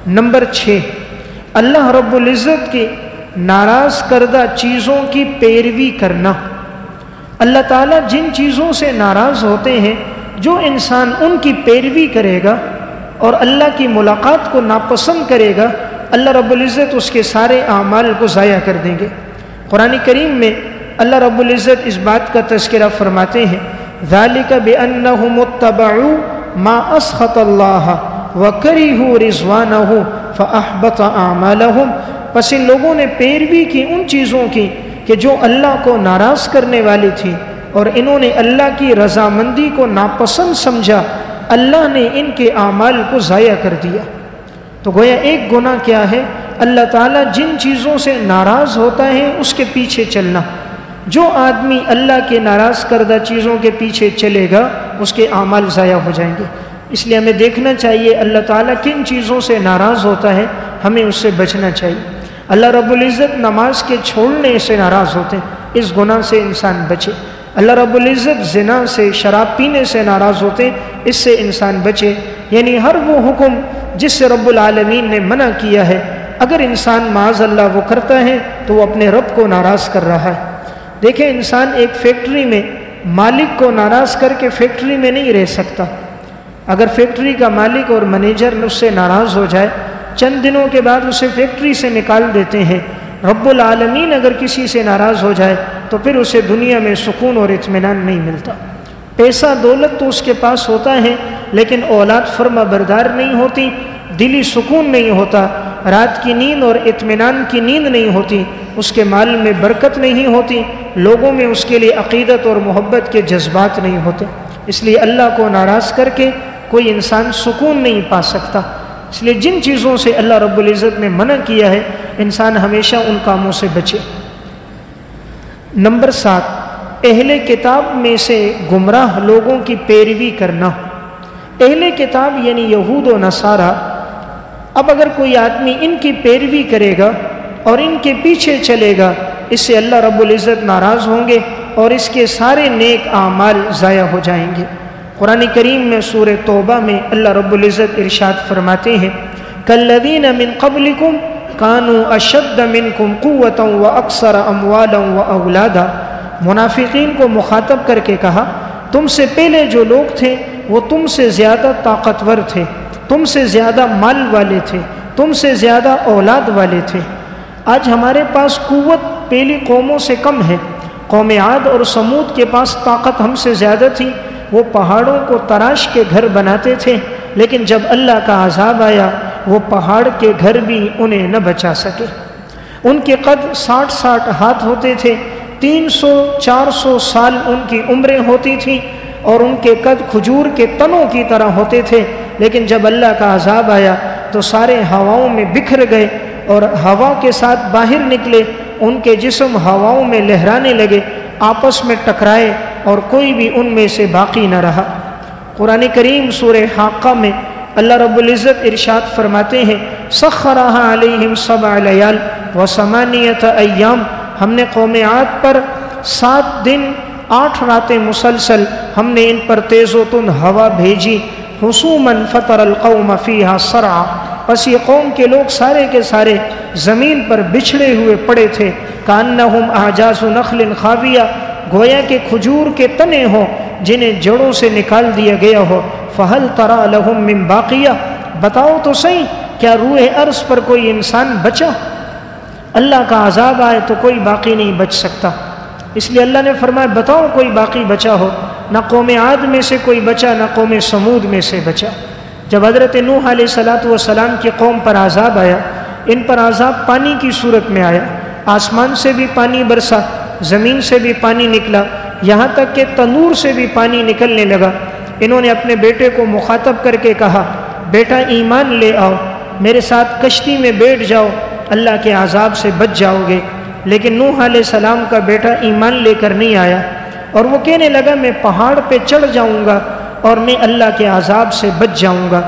Number 6، اللہ رب العزت کی ناراض کردہ چیزوں کی پیروی کرنا۔ اللہ تعالیٰ جن چیزوں سے ناراض ہوتے ہیں، جو انسان ان کی پیروی کرے گا اور اللہ کی ملاقات کو ناپسند کرے گا، اللہ رب العزت اس کے سارے اعمال کو ضائع کر دیں گے۔ قرآن کریم میں اللہ رب العزت اس بات کا تذکرہ فرماتے ہیں، ذَلِكَ بِأَنَّهُمُ اتَّبَعُوا مَا أَسْخَطَ اللَّهَ وَكَرِهُوا رِضْوَانَهُ فَأَحْبَطَ أَعْمَالَهُم، پس ان لوگوں نے پیروی کی ان چیزوں کی کہ جو اللہ کو ناراض کرنے والی تھی، اور انہوں نے اللہ کی رضامندی کو ناپسند سمجھا، اللہ نے ان کے اعمال کو ضائع کر دیا۔ تو گویا ایک گناہ کیا ہے؟ اللہ تعالیٰ جن چیزوں سے ناراض ہوتا ہے اس کے پیچھے چلنا۔ جو آدمی اللہ کے ناراض کردہ چیزوں کے پیچھے چلے گا اس کے اعمال ضائع ہو جائیں گے۔ اس لیے ہمیں دیکھنا چاہیے اللہ تعالیٰ کن چیزوں سے ناراض ہوتا ہے، ہمیں اس سے بچنا چاہیے۔ اللہ رب العزت نماز کے چھوڑنے سے ناراض ہوتے ہیں، اس گناہ سے انسان بچے۔ اللہ رب العزت زنا سے، شراب پینے سے ناراض ہوتے، اس سے انسان بچے۔ یعنی ہر وہ حکم جس سے رب العالمین نے منع کیا ہے، اگر انسان معاذ اللہ وہ کرتا ہے تو وہ اپنے رب کو ناراض کر رہا ہے۔ دیکھیں، انسان ایک فیکٹری میں مالک کو ناراض کر کے فیکٹری میں نہیں رہ سکتا۔ اگر فیکٹری کا مالک اور منیجر اس سے ناراض ہو جائے، چند دنوں کے بعد اسے فیکٹری سے نکال دیتے ہیں۔ رب العالمین اگر کسی سے ناراض ہو جائے تو پھر اسے دنیا میں سکون اور اطمینان نہیں ملتا۔ پیسہ دولت تو اس کے پاس ہوتا ہے، لیکن اولاد فرما بردار نہیں ہوتی، دلی سکون نہیں ہوتا، رات کی نیند اور اطمینان کی نیند نہیں ہوتی، اس کے مال میں برکت نہیں ہوتی، لوگوں میں اس کے لیے عقیدت اور محبت کے جذبات نہیں ہوتے۔ اس لیے اللہ کو ناراض کر کے کوئی انسان سکون نہیں پا سکتا۔ اس لیے جن چیزوں سے اللہ رب العزت نے منع کیا ہے، انسان ہمیشہ ان کاموں سے بچے۔ نمبر 7، اہل کتاب میں سے گمراہ لوگوں کی پیروی کرنا۔ اہل کتاب یعنی یہود و نصارہ، اب اگر کوئی آدمی ان کی پیروی کرے گا اور ان کے پیچھے چلے گا، اس سے اللہ رب العزت ناراض ہوں گے اور اس کے سارے نیک اعمال ضائع ہو جائیں گے۔ قرآن کریم میں سورہ توبہ میں اللہ رب العزت ارشاد فرماتے ہیں، کالذین من قبلکم کانوا اشد منکم قوۃ واکثر اموالا واولادا۔ منافقین کو مخاطب کر کے کہا، تم سے پہلے جو لوگ تھے وہ تم سے زیادہ طاقتور تھے، تم سے زیادہ مال والے تھے، تم سے زیادہ اولاد والے تھے۔ آج ہمارے پاس قوت پہلی قوموں سے کم ہے۔ قوم عاد اور سمود کے پاس طاقت ہم سے زیادہ تھی، وہ پہاڑوں کو تراش کے گھر بناتے تھے، لیکن جب اللہ کا عذاب آیا وہ پہاڑ کے گھر بھی انہیں نہ بچا سکے۔ ان کے قد 60 ہاتھ ہوتے تھے، 300-400 سال ان کی عمریں ہوتی تھیں، اور ان کے قد کھجور کے تنوں کی طرح ہوتے تھے، لیکن جب اللہ کا عذاب آیا تو سارے ہواؤں میں بکھر گئے اور ہوا کے ساتھ باہر نکلے، ان کے جسم ہواؤں میں لہرانے لگے، آپس میں ٹکرائے اور کوئی بھی ان میں سے باقی نہ رہا۔ قرآن کریم سورہ حاقہ میں اللہ رب العزت ارشاد فرماتے ہیں، سخرها علیہم 7 لیال و8 ایام، ہم نے قوم عاد پر 7 دن 8 راتیں مسلسل ہم نے ان پر تیز و تند ہوا بھیجی، حصوما فطر القوم فیہا صرعا، پس یہ قوم کے لوگ سارے کے سارے زمین پر بچھڑے ہوئے پڑے تھے، کانہم اعجاز نخل خاویہ، گویا کہ کھجور کے تنے ہوں جنہیں جڑوں سے نکال دیا گیا ہو، فہل تری لہم من باقیہ، بتاؤ تو صحیح کیا روئے ارض پر کوئی انسان بچا؟ اللہ کا عذاب آئے تو کوئی باقی نہیں بچ سکتا۔ اس لیے اللہ نے فرمایا بتاؤ کوئی باقی بچا ہو، نہ قوم عاد میں سے کوئی بچا، نہ قوم سمود میں سے بچا۔ جب حضرت نوح علیہ السلام کی قوم پر عذاب آیا، ان پر عذاب پانی کی صورت میں آیا، آسمان سے بھی پانی برسا، زمین سے بھی پانی نکلا، یہاں تک کہ تنور سے بھی پانی نکلنے لگا۔ انہوں نے اپنے بیٹے کو مخاطب کر کے کہا، بیٹا ایمان لے آؤ، میرے ساتھ کشتی میں بیٹھ جاؤ، اللہ کے عذاب سے بچ جاؤ گے۔ لیکن نوح علیہ السلام کا بیٹا ایمان لے کر نہیں آیا، اور وہ کہنے لگا میں پہاڑ پہ چڑھ جاؤں گا اور میں اللہ کے عذاب سے بچ جاؤں گا۔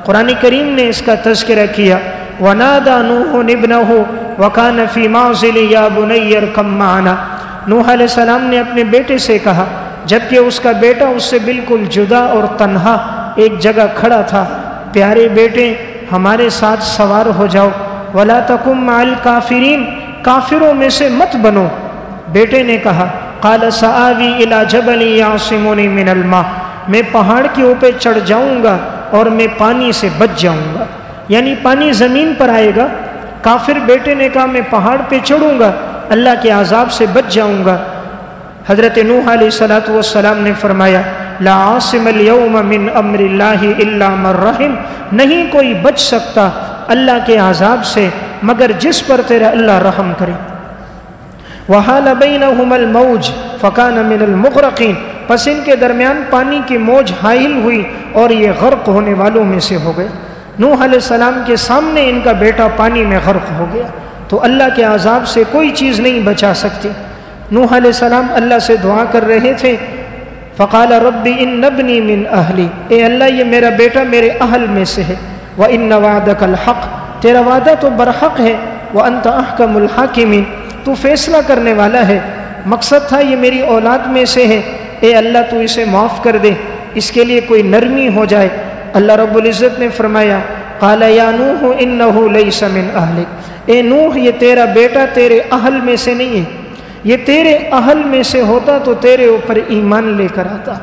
قرآن کریم نے اس کا تذکرہ کیا، وَنَادَى نُوحٌ ابْنَهُ وَكَانَ فِي مَعْزِلٍ يَا بُنَيَّ ارْكَب مَّعَنَا۔ نوح علیہ السلام نے اپنے بیٹے سے کہا، جبکہ اس کا بیٹا اس سے بالکل جدا اور تنہا ایک جگہ کھڑا تھا، پیارے بیٹے ہمارے ساتھ سوار ہو جاؤ، ولا تکم مع الکافرین، کافروں میں سے مت بنو۔ بیٹے نے کہا قال سآوی الی جبل یعصمنی من الماء، میں پہاڑ کے اوپر چڑھ جاؤں گا اور میں پانی سے بچ جاؤں گا، یعنی پانی زمین پر آئے گا۔ کافر بیٹے نے کہا میں پہاڑ پہ چڑھوں گا، اللہ کے عذاب سے بچ جاؤں گا۔ حضرت نوح علیہ السلام نے فرمایا لا عاصم اليوم من امر اللہ الا من رحم، نہیں کوئی بچ سکتا اللہ کے عذاب سے مگر جس پر تیرا اللہ رحم کرے۔ وحال بینہما الموج فکان من المغرقین، پس ان کے درمیان پانی کی موج حائل ہوئی اور یہ غرق ہونے والوں میں سے ہو گئے۔ نوح علیہ السلام کے سامنے ان کا بیٹا پانی میں غرق ہو گیا، تو اللہ کے عذاب سے کوئی چیز نہیں بچا سکتی۔ نوح علیہ السلام اللہ سے دعا کر رہے تھے، فقال رب ان ابنی من اہلی، اے اللہ یہ میرا بیٹا میرے اہل میں سے ہے، وان وعدک الحق، تیرا وعدہ تو برحق ہے، وانت احکم الحاکمین، تو فیصلہ کرنے والا ہے۔ مقصد تھا یہ میری اولاد میں سے ہے، اے اللہ تو اسے معاف کر دے، اس کے لیے کوئی نرمی ہو جائے۔ اللہ رب العزت نے فرمایا قال یا نوح انہ لیس من اہلک، اے نوح یہ تیرا بیٹا تیرے اہل میں سے نہیں ہے، یہ تیرے اہل میں سے ہوتا تو تیرے اوپر ایمان لے کر آتا،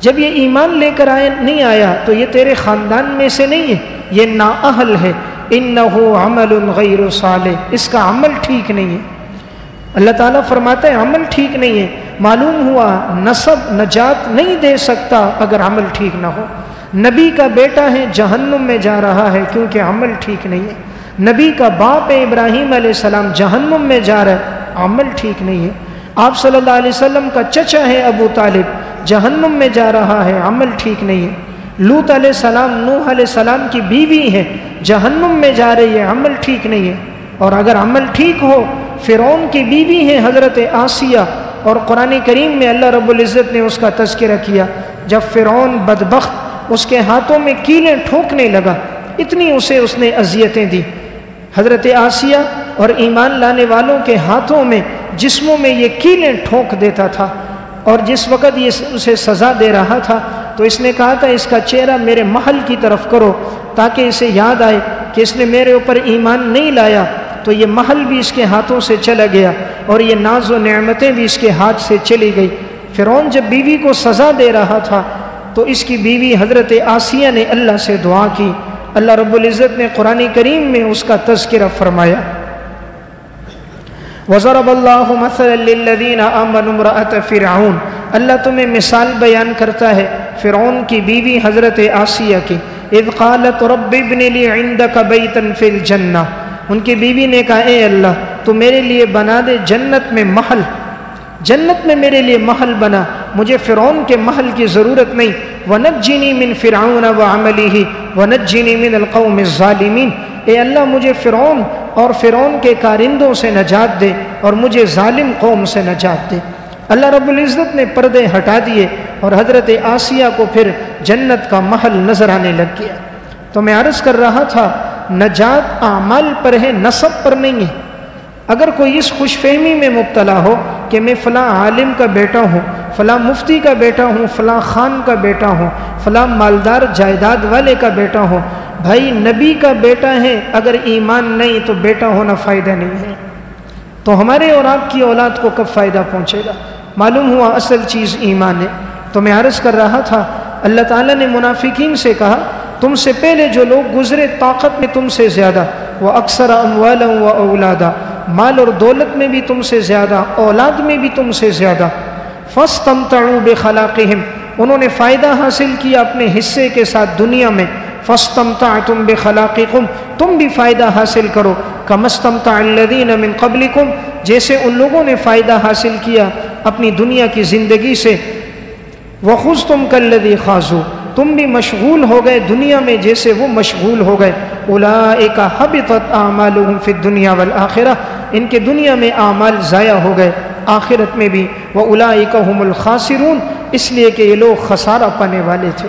جب یہ ایمان لے کر نہیں آیا تو یہ تیرے خاندان میں سے نہیں ہے، یہ نااہل ہے۔ انہ عمل غیر صالح، اس کا عمل ٹھیک نہیں ہے۔ اللہ تعالیٰ فرماتا ہے عمل ٹھیک نہیں ہے، معلوم ہوا نسب نجات نہیں دے سکتا اگر عمل ٹھیک نہ ہو۔ نبی کا بیٹا ہے جہنم میں جا رہا ہے کیونکہ عمل ٹھیک نہیں ہے۔ نبی کا باپ ابراہیم علیہ السلام جہنم میں جا رہا ہے، عمل ٹھیک نہیں ہے۔ آپ صلی اللہ علیہ وسلم کا چچا ہے ابو طالب، جہنم میں جا رہا ہے، عمل ٹھیک نہیں ہے۔ لوط علیہ السلام نوح علیہ السلام کی بیوی ہے، جہنم میں جا رہی ہے، عمل ٹھیک نہیں ہے۔ اور اگر عمل ٹھیک ہو، فرعون کی بیوی ہے حضرت آسیہ، اور قرآن کریم میں اللہ رب العزت نے اس کا تذکرہ کیا، جب فرعون بدبخت اس کے ہاتھوں میں کیلیں ٹھوکنے لگا، اتنی اسے اس نے اذیتیں دی۔ حضرت آسیہ اور ایمان لانے والوں کے ہاتھوں میں جسموں میں یہ کیلیں ٹھوک دیتا تھا، اور جس وقت یہ اسے سزا دے رہا تھا تو اس نے کہا تھا اس کا چہرہ میرے محل کی طرف کرو تاکہ اسے یاد آئے کہ اس نے میرے اوپر ایمان نہیں لایا، تو یہ محل بھی اس کے ہاتھوں سے چلا گیا اور یہ ناز و نعمتیں بھی اس کے ہاتھ سے چلی گئی۔ فرعون جب بیوی کو سزا دے رہا تھا تو اس کی بیوی حضرت آسیہ نے اللہ سے دعا کی، اللہ رب العزت نے قرآن کریم میں اس کا تذکرہ فرمایا۔ وَضَرَبَ اللَّهُ مَثَلًا لِّلَّذِينَ آمَنُوا امْرَأَتَ فِرْعَوْنَ، اللہ تمہیں مثال بیان کرتا ہے فرعون کی بیوی حضرت آسیہ کی۔ اِذْ قَالَتْ رَبِّ ابْنِ لِي عِندَكَ بَيْتًا فِي الْجَنَّةِ، ان کی بیوی نے کہا اے اللہ تو میرے لیے بنا دے جنت میں محل، جنت میں میرے لیے محل بنا، مجھے فرعون کے محل کی ضرورت نہیں۔ وَنَجِّنِي مِن فِرْعَوْنَ وَعَمَلِهِ وَنَجِّنِي مِنَ الْقَوْمِ الظَّالِمِينَ، اے اللہ مجھے فرعون اور فرعون کے کارندوں سے نجات دے اور مجھے ظالم قوم سے نجات دے۔ اللہ رب العزت نے پردے ہٹا دیے اور حضرت آسیہ کو پھر جنت کا محل نظر آنے لگ گیا۔ تو میں عرض کر رہا تھا نجات اعمال پر ہے، نسب پر نہیں ہے۔ اگر کوئی اس خوش فہمی میں مبتلا ہو کہ میں فلاں عالم کا بیٹا ہوں، فلاں مفتی کا بیٹا ہوں، فلاں خان کا بیٹا ہوں، فلاں مالدار جائیداد والے کا بیٹا ہوں، بھائی نبی کا بیٹا ہے، اگر ایمان نہیں تو بیٹا ہونا فائدہ نہیں ہے، تو ہمارے اور آپ کی اولاد کو کب فائدہ پہنچے گا؟ معلوم ہوا اصل چیز ایمان ہے۔ تو میں عرض کر رہا تھا اللہ تعالیٰ نے منافقین سے کہا تم سے پہلے جو لوگ گزرے طاقت میں تم سے زیادہ، وہ اکثر اموالا و اولادا، مال اور دولت میں بھی تم سے زیادہ، اولاد میں بھی تم سے زیادہ، فاستمتعوا بخلاقہم، انہوں نے فائدہ حاصل کیا اپنے حصے کے ساتھ دنیا میں، فاستمتعتم بخلاقکم، تم بھی فائدہ حاصل کرو، کما استمتع الذین من قبلکم، جیسے ان لوگوں نے فائدہ حاصل کیا اپنی دنیا کی زندگی سے، وخذتم کالذی خاضوا، تم بھی مشغول ہو گئے دنیا میں جیسے وہ مشغول ہو گئے، اولئک حبطت اعمالہم فی الدنیا والآخرہ، ان کے دنیا میں اعمال ضائع ہو گئے، آخرت میں بھی، واولئک هم الخاسرون، اس لیے کہ یہ لوگ خسارہ پانے والے تھے۔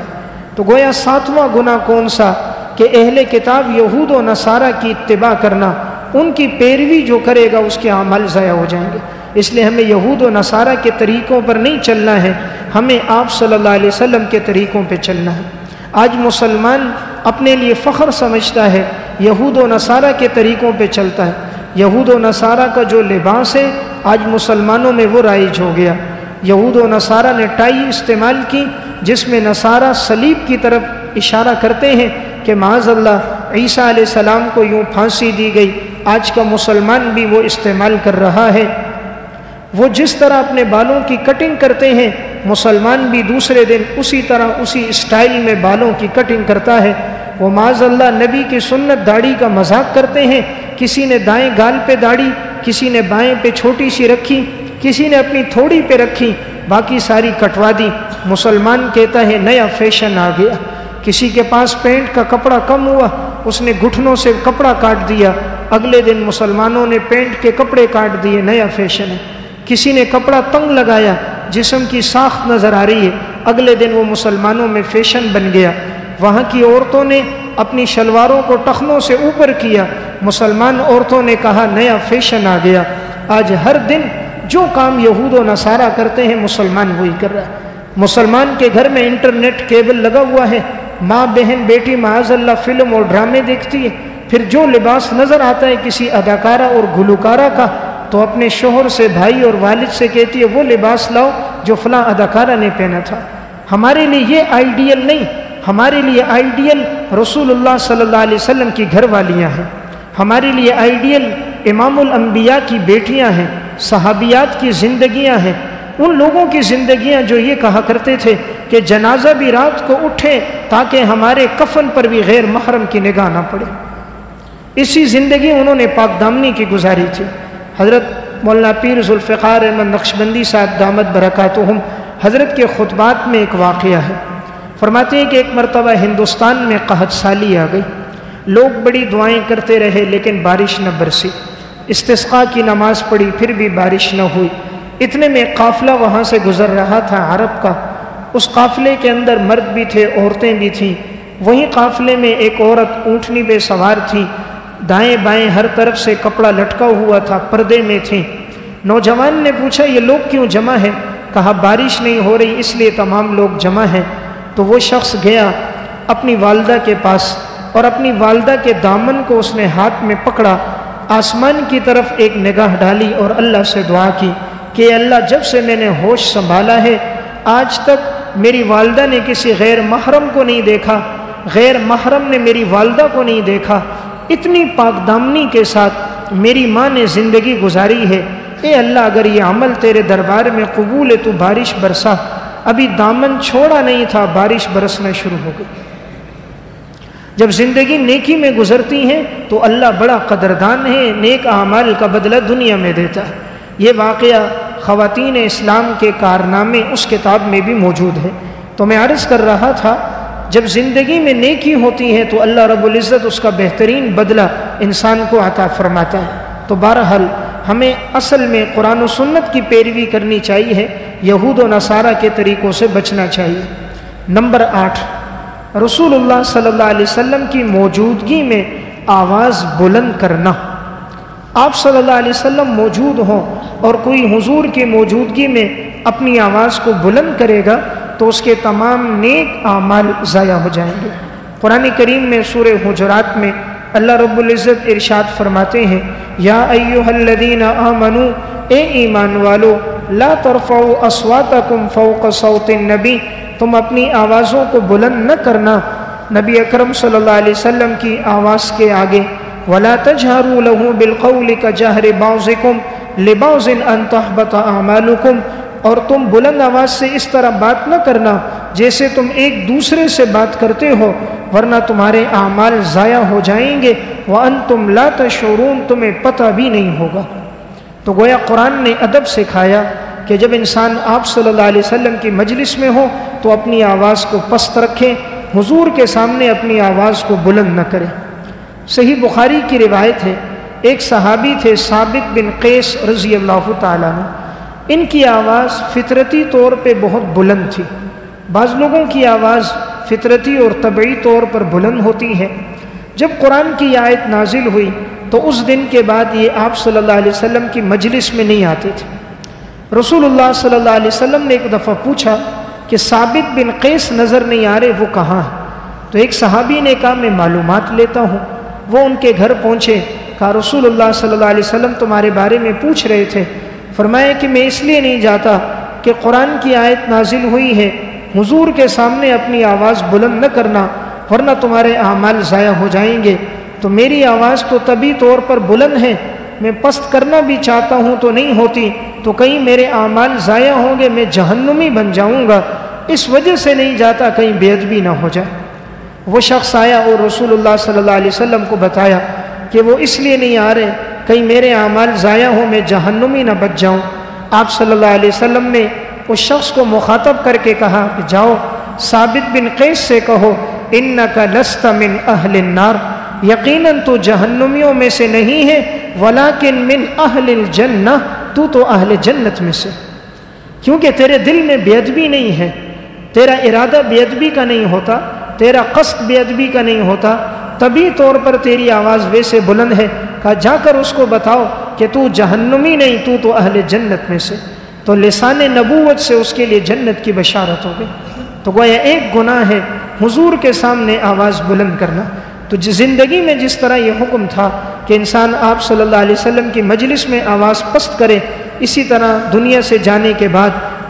تو گویا ساتواں گناہ کون سا کہ اہل کتاب یہود و نصارہ کی اتباع کرنا، ان کی پیروی جو کرے گا اس کے اعمال ضائع ہو جائیں گے۔ اس لیے ہمیں یہود و نصارہ کے طریقوں پر نہیں چلنا ہے، ہمیں آپ صلی اللہ علیہ وسلم کے طریقوں پہ چلنا ہے۔ آج مسلمان اپنے لیے فخر سمجھتا ہے، یہود و نصارہ کے طریقوں پہ چلتا ہے۔ یہود و نصارہ کا جو لباس ہے آج مسلمانوں میں وہ رائج ہو گیا۔ یہود و نصارہ نے ٹائی استعمال کی جس میں نصارہ صلیب کی طرف اشارہ کرتے ہیں کہ معاذ اللہ عیسیٰ علیہ السلام کو یوں پھانسی دی گئی، آج کا مسلمان بھی وہ استعمال کر رہا ہے۔ وہ جس طرح اپنے بالوں کی کٹنگ کرتے ہیں، مسلمان بھی دوسرے دن اسی طرح اسی اسٹائل میں بالوں کی کٹنگ کرتا ہے۔ وہ معاذ اللہ نبی کی سنت داڑھی کا مذاق کرتے ہیں، کسی نے دائیں گال پہ داڑھی، کسی نے بائیں پہ چھوٹی سی رکھی، کسی نے اپنی تھوڑی پہ رکھی، باقی ساری کٹوا دی۔ مسلمان کہتا ہے نیا فیشن آ گیا۔ کسی کے پاس پینٹ کا کپڑا کم ہوا، اس نے گھٹنوں سے کپڑا کاٹ دیا، اگلے دن مسلمانوں نے پینٹ کے کپڑے کاٹ دیے، نیا فیشن ہے۔ کسی نے کپڑا تنگ لگایا، جسم کی ساخت نظر آ رہی ہے، اگلے دن وہ مسلمانوں میں فیشن بن گیا۔ وہاں کی عورتوں نے اپنی شلواروں کو ٹخنوں سے اوپر کیا، مسلمان عورتوں نے کہا نیا فیشن آ گیا۔ آج ہر دن جو کام یہود و نصارہ کرتے ہیں مسلمان وہی کر رہا ہے۔ مسلمان کے گھر میں انٹرنیٹ کیبل لگا ہوا ہے، ماں بہن بیٹی معاذ اللہ فلم اور ڈرامے دیکھتی ہے، پھر جو لباس نظر آتا ہے کسی اداکارہ اور گلوکارہ کا تو اپنے شوہر سے، بھائی اور والد سے کہتی ہے وہ لباس لاؤ جو فلاں اداکارہ نے پہنا تھا۔ ہمارے لیے یہ آئیڈیل نہیں، ہمارے لیے آئیڈیل رسول اللہ صلی اللہ علیہ وسلم کی گھر والیاں ہیں، ہمارے لیے آئیڈیل امام الانبیاء کی بیٹیاں ہیں، صحابیات کی زندگیاں ہیں، ان لوگوں کی زندگیاں جو یہ کہا کرتے تھے کہ جنازہ بھی رات کو اٹھے تاکہ ہمارے کفن پر بھی غیر محرم کی نگاہ نہ پڑے۔ اسی زندگی انہوں نے پاک دامنی کی گزاری تھی۔ حضرت مولانا پیر ذوالفقار احمد نقشبندی صاحب دامت برکاتہم، حضرت کے خطبات میں ایک واقعہ ہے، فرماتے ہیں کہ ایک مرتبہ ہندوستان میں قحط سالی آ گئی، لوگ بڑی دعائیں کرتے رہے لیکن بارش نہ برسی، استسقاء کی نماز پڑھی پھر بھی بارش نہ ہوئی۔ اتنے میں قافلہ وہاں سے گزر رہا تھا عرب کا، اس قافلے کے اندر مرد بھی تھے، عورتیں بھی تھیں۔ وہیں قافلے میں ایک عورت اونٹنی پہ سوار تھی، دائیں بائیں ہر طرف سے کپڑا لٹکا ہوا تھا، پردے میں تھیں۔ نوجوان نے پوچھا یہ لوگ کیوں جمع ہیں؟ کہا بارش نہیں ہو رہی اس لیے تمام لوگ جمع ہیں۔ تو وہ شخص گیا اپنی والدہ کے پاس اور اپنی والدہ کے دامن کو اس نے ہاتھ میں پکڑا، آسمان کی طرف ایک نگاہ ڈالی اور اللہ سے دعا کی کہ اللہ جب سے میں نے ہوش سنبھالا ہے آج تک میری والدہ نے کسی غیر محرم کو نہیں دیکھا، غیر محرم نے میری والدہ کو نہیں دیکھا، اتنی پاک دامنی کے ساتھ میری ماں نے زندگی گزاری ہے۔ اے اللہ اگر یہ عمل تیرے دربار میں قبول ہے تو بارش برسا۔ ابھی دامن چھوڑا نہیں تھا، بارش برسنا شروع ہو گئی۔ جب زندگی نیکی میں گزرتی ہیں تو اللہ بڑا قدردان ہے، نیک اعمال کا بدلہ دنیا میں دیتا ہے۔ یہ واقعہ خواتین اسلام کے کارنامے اس کتاب میں بھی موجود ہے۔ تو میں عرض کر رہا تھا جب زندگی میں نیکی ہوتی ہے تو اللہ رب العزت اس کا بہترین بدلہ انسان کو عطا فرماتا ہے۔ تو بہرحال ہمیں اصل میں قرآن و سنت کی پیروی کرنی چاہیے، یہود و نصارہ کے طریقوں سے بچنا چاہیے۔ نمبر 8، رسول اللہ صلی اللہ علیہ وسلم کی موجودگی میں آواز بلند کرنا۔ آپ صلی اللہ علیہ وسلم موجود ہوں اور کوئی حضور کی موجودگی میں اپنی آواز کو بلند کرے گا تو اس کے تمام نیک اعمال ضائع ہو جائیں گے۔ قرآن کریم میں سورہ حجرات میں اللہ رب العزت ارشاد فرماتے ہیں یا ایھا الذین آمنوا، اے ایمان والو، لا ترفعوا اصواتکم فوق صوت النبی، تم اپنی آوازوں کو بلند نہ کرنا نبی اکرم صلی اللہ علیہ وسلم کی آواز کے آگے، ولا تجہروا لہ بالقول کجہر بعضکم لبعض ان تحبط اعمالکم، اور تم بلند آواز سے اس طرح بات نہ کرنا جیسے تم ایک دوسرے سے بات کرتے ہو ورنہ تمہارے اعمال ضائع ہو جائیں گے، وانتم لا تشعرون، تمہیں پتہ بھی نہیں ہوگا۔ تو گویا قرآن نے ادب سکھایا کہ جب انسان آپ صلی اللہ علیہ وسلم کی مجلس میں ہو تو اپنی آواز کو پست رکھیں، حضور کے سامنے اپنی آواز کو بلند نہ کریں۔ صحیح بخاری کی روایت ہے، ایک صحابی تھے ثابت بن قیس رضی اللہ تعالیٰ عنہ، ان کی آواز فطرتی طور پہ بہت بلند تھی۔ بعض لوگوں کی آواز فطرتی اور طبعی طور پر بلند ہوتی ہے۔ جب قرآن کی آیت نازل ہوئی تو اس دن کے بعد یہ آپ صلی اللہ علیہ وسلم کی مجلس میں نہیں آتے تھے۔ رسول اللہ صلی اللہ علیہ وسلم نے ایک دفعہ پوچھا کہ ثابت بن قیس نظر نہیں آ رہے، وہ کہاں ہیں؟ تو ایک صحابی نے کہا میں معلومات لیتا ہوں۔ وہ ان کے گھر پہنچے، کہا رسول اللہ صلی اللہ علیہ وسلم تمہارے بارے میں پوچھ رہے تھے۔ فرمایا کہ میں اس لیے نہیں جاتا کہ قرآن کی آیت نازل ہوئی ہے حضور کے سامنے اپنی آواز بلند نہ کرنا ورنہ تمہارے اعمال ضائع ہو جائیں گے، تو میری آواز تو طبی طور پر بلند ہے، میں پست کرنا بھی چاہتا ہوں تو نہیں ہوتی، تو کہیں میرے اعمال ضائع ہوں گے، میں جہنمی بن جاؤں گا، اس وجہ سے نہیں جاتا کہیں بے ادبی نہ ہو جائے۔ وہ شخص آیا اور رسول اللہ صلی اللہ علیہ وسلم کو بتایا کہ وہ اس لیے نہیں آ رہے کہیں میرے اعمال ضائع ہوں، میں جہنمی نہ بچ جاؤں۔ آپ صلی اللہ علیہ وسلم نے اس شخص کو مخاطب کر کے کہا کہ جاؤ ثابت بن قیس سے کہو انک لست من اہل النار، یقیناً تو جہنمیوں میں سے نہیں ہے، ولیکن من اہل الجنہ، تو اہل جنت میں سے، کیونکہ تیرے دل میں بے ادبی نہیں ہے، تیرا ارادہ بے ادبی کا نہیں ہوتا، تیرا قصد بے ادبی کا نہیں ہوتا، طبی طور پر تیری آواز ویسے بلند ہے۔ کہا جا کر اس کو بتاؤ کہ تو جہنمی نہیں، تو اہل جنت میں سے، تو لسان نبوت سے اس کے لیے جنت کی بشارت ہو گئی۔ تو گویا ایک گناہ ہے حضور کے سامنے آواز بلند کرنا۔ تو زندگی میں جس طرح یہ حکم تھا کہ انسان آپ صلی اللہ علیہ وسلم کی مجلس میں آواز پست کرے، اسی طرح دنیا سے جانے کے بعد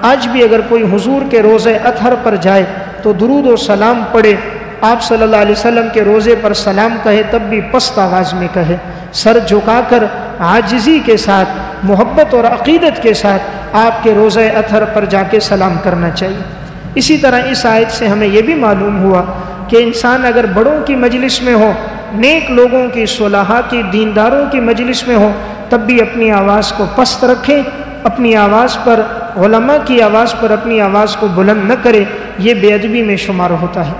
آج بھی اگر کوئی حضور کے روزے اطہر پر جائے تو درود و سلام پڑھے، آپ صلی اللہ علیہ وسلم کے روزے پر سلام کہے، تب بھی پست آواز میں کہے، سر جھکا کر عاجزی کے ساتھ، محبت اور عقیدت کے ساتھ آپ کے روزے اطہر پر جا کے سلام کرنا چاہیے۔ اسی طرح اس آیت سے ہمیں یہ بھی معلوم ہوا کہ انسان اگر بڑوں کی مجلس میں ہو، نیک لوگوں کی، صلحاء کی، دینداروں کی مجلس میں ہو، تب بھی اپنی آواز کو پست رکھیں، اپنی آواز پر، علماء کی آواز پر اپنی آواز کو بلند نہ کرے، یہ بے ادبی میں شمار ہوتا ہے۔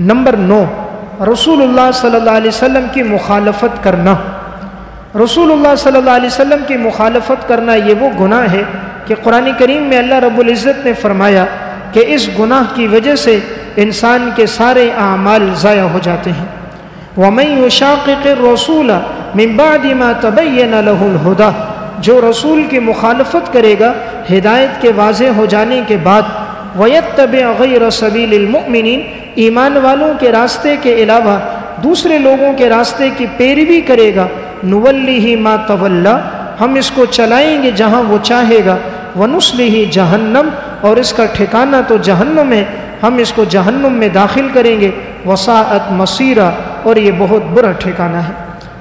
نمبر 9، رسول اللہ صلی اللہ علیہ وسلم کی مخالفت کرنا۔ رسول اللہ صلی اللہ علیہ وسلم کی مخالفت کرنا یہ وہ گناہ ہے کہ قرآن کریم میں اللہ رب العزت نے فرمایا کہ اس گناہ کی وجہ سے انسان کے سارے اعمال ضائع ہو جاتے ہیں۔ وَمَن يُشَاقِقِ الرَّسُولَ مِن بَعْدِ مَا تَبَيَّنَ لَهُ الْهُدَى، جو رسول کی مخالفت کرے گا ہدایت کے واضح ہو جانے کے بعد، وَيَتَّبِعْ غَيْرَ سَبِيلِ الْمُؤْمِنِينَ، ایمان والوں کے راستے کے علاوہ دوسرے لوگوں کے راستے کی پیروی کرے گا، نُوَلِّهِ مَا تَوَلَّى، ہم اس کو چلائیں گے جہاں وہ چاہے گا، وَنُصْلِهِ جَهَنَّمَ، اور اس کا ٹھکانہ تو جہنم ہے، ہم اس کو جہنم میں داخل کریں گے، وَسَاءَتْ مَصِيرًا، اور یہ بہت برا ٹھکانہ ہے۔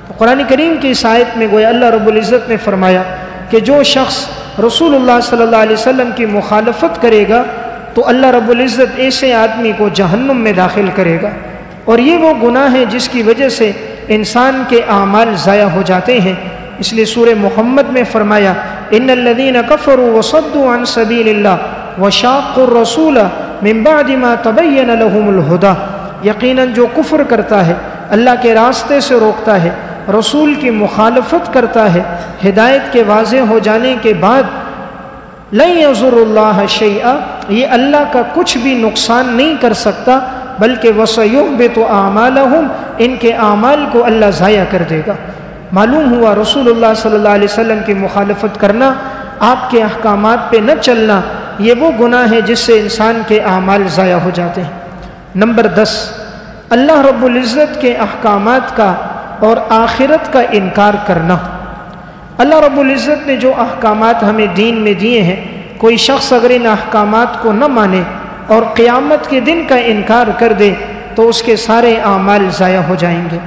تو قرآن کریم کی اس آیت میں گویا اللہ رب العزت نے فرمایا کہ جو شخص رسول اللہ صلی اللہ علیہ وسلم کی مخالفت کرے گا تو اللہ رب العزت ایسے آدمی کو جہنم میں داخل کرے گا، اور یہ وہ گناہ ہے جس کی وجہ سے انسان کے اعمال ضائع ہو جاتے ہیں۔ اس لیے سورہ محمد میں فرمایا ان الذین کفروا وصدوا عن سبیل اللہ وشاقوا الرسول من بعد ما تبین لهم الہدی، یقیناً جو کفر کرتا ہے، اللہ کے راستے سے روکتا ہے، رسول کی مخالفت کرتا ہے، ہدایت کے واضح ہو جانے کے بعد، لن یضر اللہ شیئا، یہ اللہ کا کچھ بھی نقصان نہیں کر سکتا، بلکہ وَسَيُحْبِطُ أَعْمَالَهُمْ، ان کے اعمال کو اللہ ضائع کر دے گا۔ معلوم ہوا رسول اللہ صلی اللہ علیہ وسلم کی مخالفت کرنا، آپ کے احکامات پہ نہ چلنا، یہ وہ گناہ ہے جس سے انسان کے اعمال ضائع ہو جاتے ہیں۔ نمبر 10، اللہ رب العزت کے احکامات کا اور آخرت کا انکار کرنا۔ اللہ رب العزت نے جو احکامات ہمیں دین میں دیے ہیں، کوئی شخص اگر ان احکامات کو نہ مانے اور قیامت کے دن کا انکار کر دے تو اس کے سارے اعمال ضائع ہو جائیں گے۔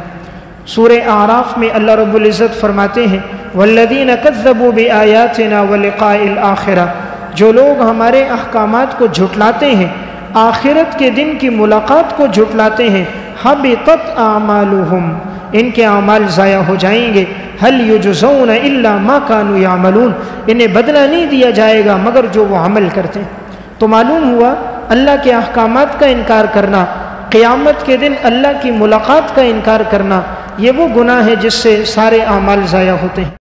سورہ اعراف میں اللہ رب العزت فرماتے ہیں والذین کذبوا بآیاتنا ولقاء الآخرہ، جو لوگ ہمارے احکامات کو جھٹلاتے ہیں، آخرت کے دن کی ملاقات کو جھٹلاتے ہیں، حبطت اعمالہم، ان کے اعمال ضائع ہو جائیں گے، هل یجزون الا ما كانوا یعملون، انہیں بدلہ نہیں دیا جائے گا مگر جو وہ عمل کرتے ہیں۔ تو معلوم ہوا اللہ کے احکامات کا انکار کرنا، قیامت کے دن اللہ کی ملاقات کا انکار کرنا، یہ وہ گناہ ہے جس سے سارے اعمال ضائع ہوتے ہیں۔